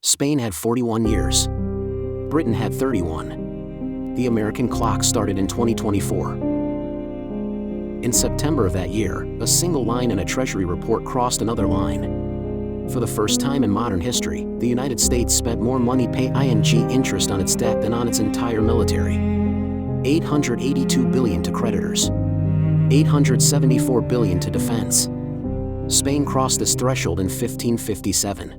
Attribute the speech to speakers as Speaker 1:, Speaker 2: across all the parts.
Speaker 1: Spain had 41 years. Britain had 31. The American clock started in 2024. In September of that year, a single line in a Treasury report crossed another line. For the first time in modern history, the United States spent more money paying interest on its debt than on its entire military. $882 billion to creditors. $874 billion to defense. Spain crossed this threshold in 1557.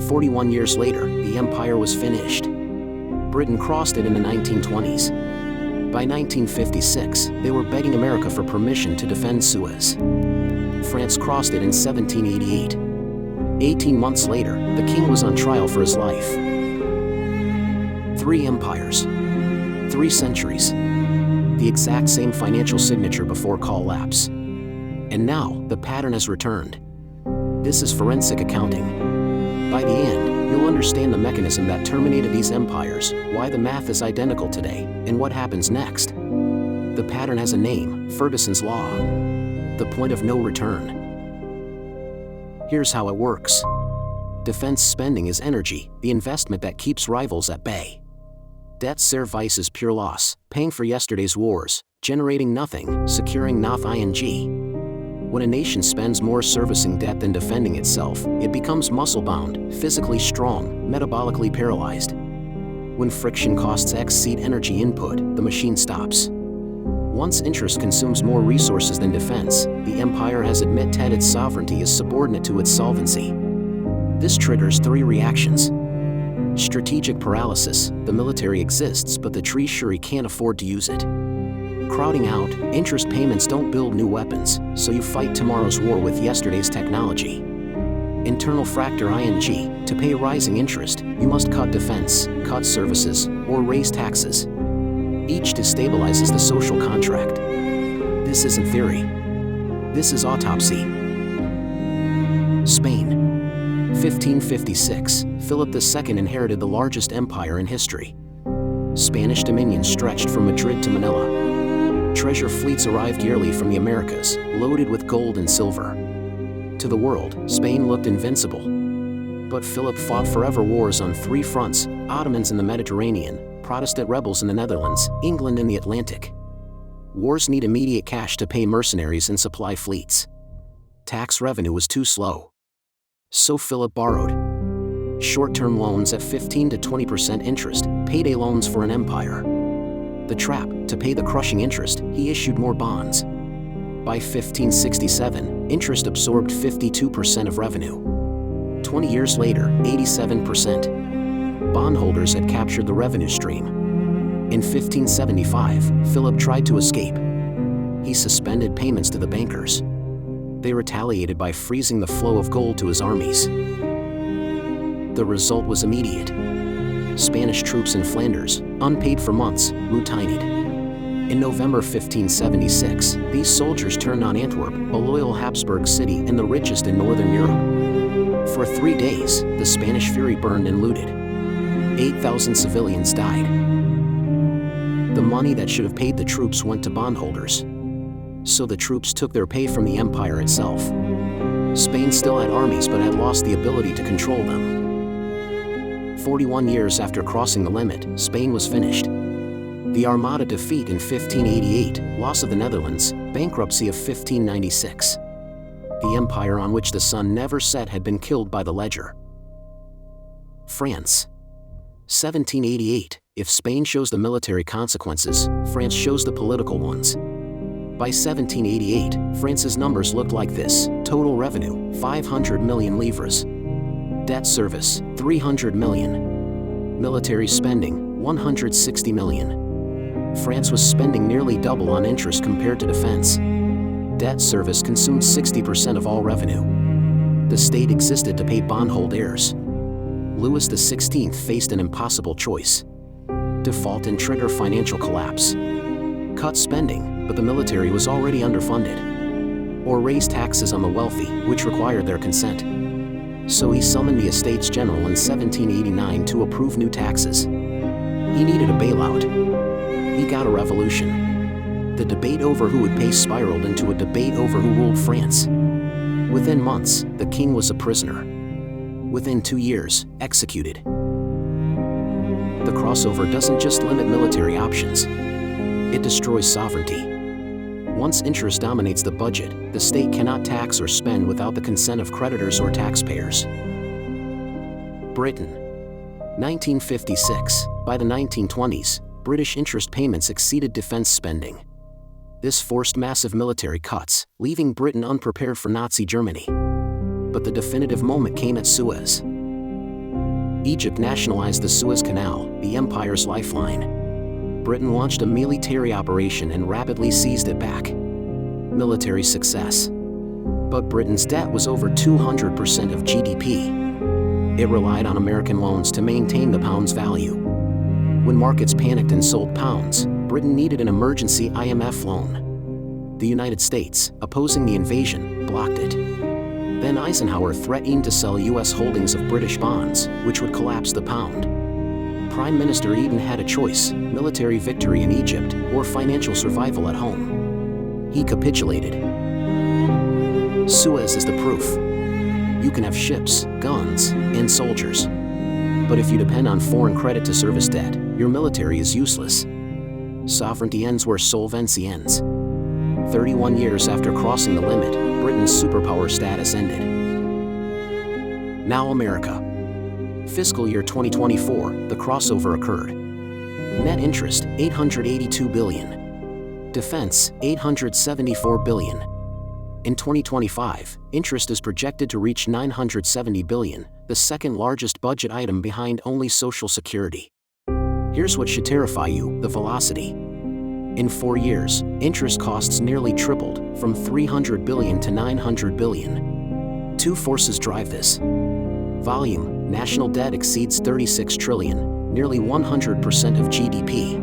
Speaker 1: 41 years later, the empire was finished. Britain crossed it in the 1920s. By 1956, they were begging America for permission to defend Suez. France crossed it in 1788. 18 months later, the king was on trial for his life. 3 empires. 3 centuries. The exact same financial signature before collapse. And now, the pattern has returned. This is forensic accounting. By the end, you'll understand the mechanism that terminated these empires, why the math is identical today, and what happens next. The pattern has a name, Ferguson's Law. The point of no return. Here's how it works. Defense spending is energy, the investment that keeps rivals at bay. Debt service is pure loss, paying for yesterday's wars, generating nothing, securing nothing. When a nation spends more servicing debt than defending itself, it becomes muscle-bound, physically strong, metabolically paralyzed. When friction costs exceed energy input, the machine stops. Once interest consumes more resources than defense, the empire has admitted its sovereignty is subordinate to its solvency. This triggers 3 reactions. Strategic paralysis, the military exists but the treasury can't afford to use it. Crowding out, interest payments don't build new weapons, so you fight tomorrow's war with yesterday's technology. Internal fracture to pay rising interest, you must cut defense, cut services, or raise taxes. Each destabilizes the social contract. This isn't theory. This is autopsy. Spain. 1556, Philip II inherited the largest empire in history. Spanish dominion stretched from Madrid to Manila. Treasure fleets arrived yearly from the Americas, loaded with gold and silver. To the world, Spain looked invincible. But Philip fought forever wars on 3 fronts: Ottomans in the Mediterranean, Protestant rebels in the Netherlands, England in the Atlantic. Wars need immediate cash to pay mercenaries and supply fleets. Tax revenue was too slow. So Philip borrowed. Short-term loans at 15 to 20% interest, payday loans for an empire. The trap: to pay the crushing interest, he issued more bonds. By 1567, interest absorbed 52% of revenue. 20 years later, 87%. Bondholders had captured the revenue stream. In 1575, Philip tried to escape. He suspended payments to the bankers. They retaliated by freezing the flow of gold to his armies. The result was immediate. Spanish troops in Flanders, unpaid for months, mutinied. In November 1576, these soldiers turned on Antwerp, a loyal Habsburg city and the richest in northern Europe. For 3 days, the Spanish fury burned and looted. 8,000 civilians died. The money that should have paid the troops went to bondholders. So the troops took their pay from the empire itself. Spain still had armies but had lost the ability to control them. 41 years after crossing the limit, Spain was finished. The Armada defeat in 1588, loss of the Netherlands, bankruptcy of 1596. The empire on which the sun never set had been killed by the ledger. France. 1788, if Spain shows the military consequences, France shows the political ones. By 1788, France's numbers looked like this: total revenue, 500 million livres. Debt service, 300 million. Military spending, 160 million. France was spending nearly double on interest compared to defense. Debt service consumed 60% of all revenue. The state existed to pay bondhold heirs. Louis XVI faced an impossible choice: default and trigger financial collapse. Cut spending, but the military was already underfunded. Or raise taxes on the wealthy, which required their consent. So he summoned the Estates General in 1789 to approve new taxes. He needed a bailout. He got a revolution. The debate over who would pay spiraled into a debate over who ruled France. Within months, the king was a prisoner. within 2 years, executed. The crossover doesn't just limit military options, it destroys sovereignty. Once interest dominates the budget, the state cannot tax or spend without the consent of creditors or taxpayers. Britain. 1956. By the 1920s, British interest payments exceeded defense spending. This forced massive military cuts, leaving Britain unprepared for Nazi Germany. But the definitive moment came at Suez. Egypt nationalized the Suez Canal, the empire's lifeline. Britain launched a military operation and rapidly seized it back. Military success. But Britain's debt was over 200% of GDP. It relied on American loans to maintain the pound's value. When markets panicked and sold pounds, Britain needed an emergency IMF loan. The United States, opposing the invasion, blocked it. Then Eisenhower threatened to sell U.S. holdings of British bonds, which would collapse the pound. Prime Minister Eden had a choice: military victory in Egypt or financial survival at home. He capitulated. Suez is the proof. You can have ships, guns, and soldiers. But if you depend on foreign credit to service debt, your military is useless. Sovereignty ends where solvency ends. 31 years after crossing the limit, Britain's superpower status ended. Now America. Fiscal year 2024, the crossover occurred. Net interest, $882 billion. Defense, $874 billion. In 2025, interest is projected to reach $970 billion, the second largest budget item behind only Social Security. Here's what should terrify you: the velocity. In 4 years, interest costs nearly tripled, from $300 billion to $900 billion. Two forces drive this. Volume. National debt exceeds $36 trillion, nearly 100% of GDP.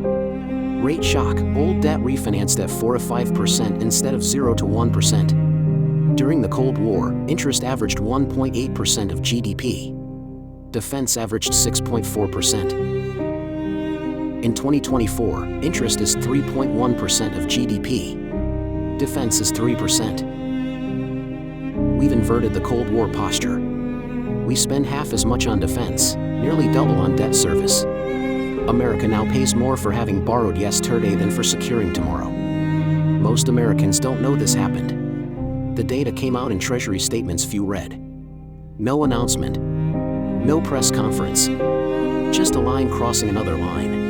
Speaker 1: Rate shock. Old debt refinanced at 4 to 5% instead of 0 to 1%. During the Cold War, interest averaged 1.8% of GDP. Defense averaged 6.4%. In 2024, interest is 3.1% of GDP. Defense is 3%. We've inverted the Cold War posture. We spend half as much on defense, nearly double on debt service. America now pays more for having borrowed yesterday than for securing tomorrow. Most Americans don't know this happened. The data came out in Treasury statements few read. No announcement. No press conference. Just a line crossing another line.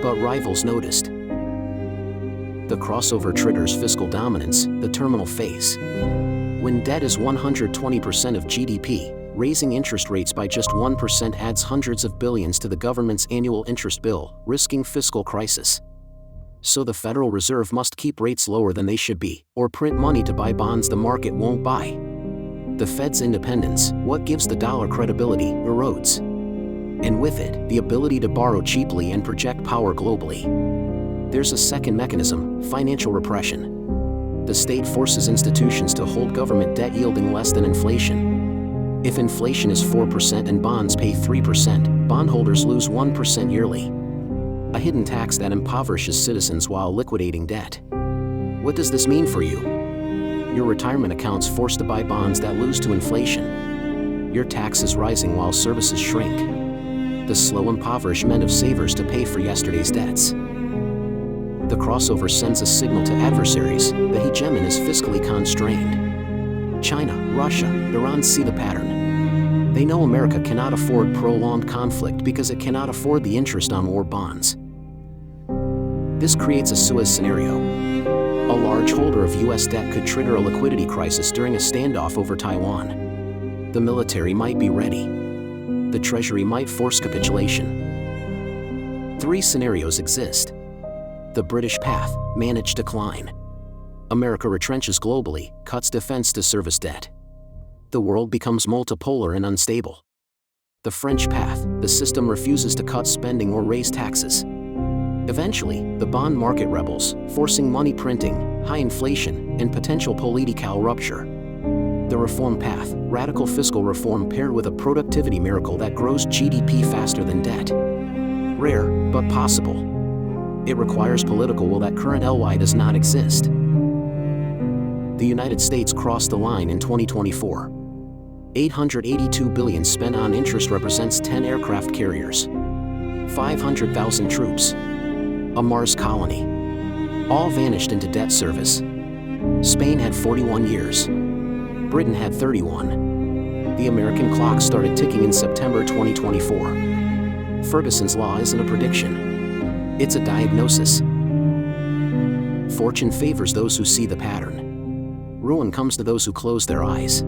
Speaker 1: But rivals noticed. The crossover triggers fiscal dominance, the terminal phase. When debt is 120% of GDP, raising interest rates by just 1% adds hundreds of billions to the government's annual interest bill, risking fiscal crisis. So the Federal Reserve must keep rates lower than they should be, or print money to buy bonds the market won't buy. The Fed's independence, what gives the dollar credibility, erodes. And with it, the ability to borrow cheaply and project power globally. There's a second mechanism: financial repression. The state forces institutions to hold government debt yielding less than inflation. If inflation is 4% and bonds pay 3%, bondholders lose 1% yearly. A hidden tax that impoverishes citizens while liquidating debt. What does this mean for you? Your retirement account's forced to buy bonds that lose to inflation. Your tax is rising while services shrink. The slow impoverishment of savers to pay for yesterday's debts. The crossover sends a signal to adversaries that hegemon is fiscally constrained. China, Russia, Iran see the pattern. They know America cannot afford prolonged conflict because it cannot afford the interest on war bonds. This creates a Suez scenario. A large holder of U.S. debt could trigger a liquidity crisis during a standoff over Taiwan. The military might be ready. The Treasury might force capitulation. 3 scenarios exist. The British path: manage decline. America retrenches globally, cuts defense to service debt. The world becomes multipolar and unstable. The French path: the system refuses to cut spending or raise taxes. Eventually, the bond market rebels, forcing money printing, high inflation, and potential political rupture. The reform path: radical fiscal reform paired with a productivity miracle that grows GDP faster than debt. Rare, but possible. It requires political will that current LY does not exist. The United States crossed the line in 2024. 882 billion spent on interest represents 10 aircraft carriers. 500,000 troops. A Mars colony. All vanished into debt service. Spain had 41 years. Britain had 31. The American clock started ticking in September 2024. Ferguson's law isn't a prediction. It's a diagnosis. Fortune favors those who see the pattern. Ruin comes to those who close their eyes.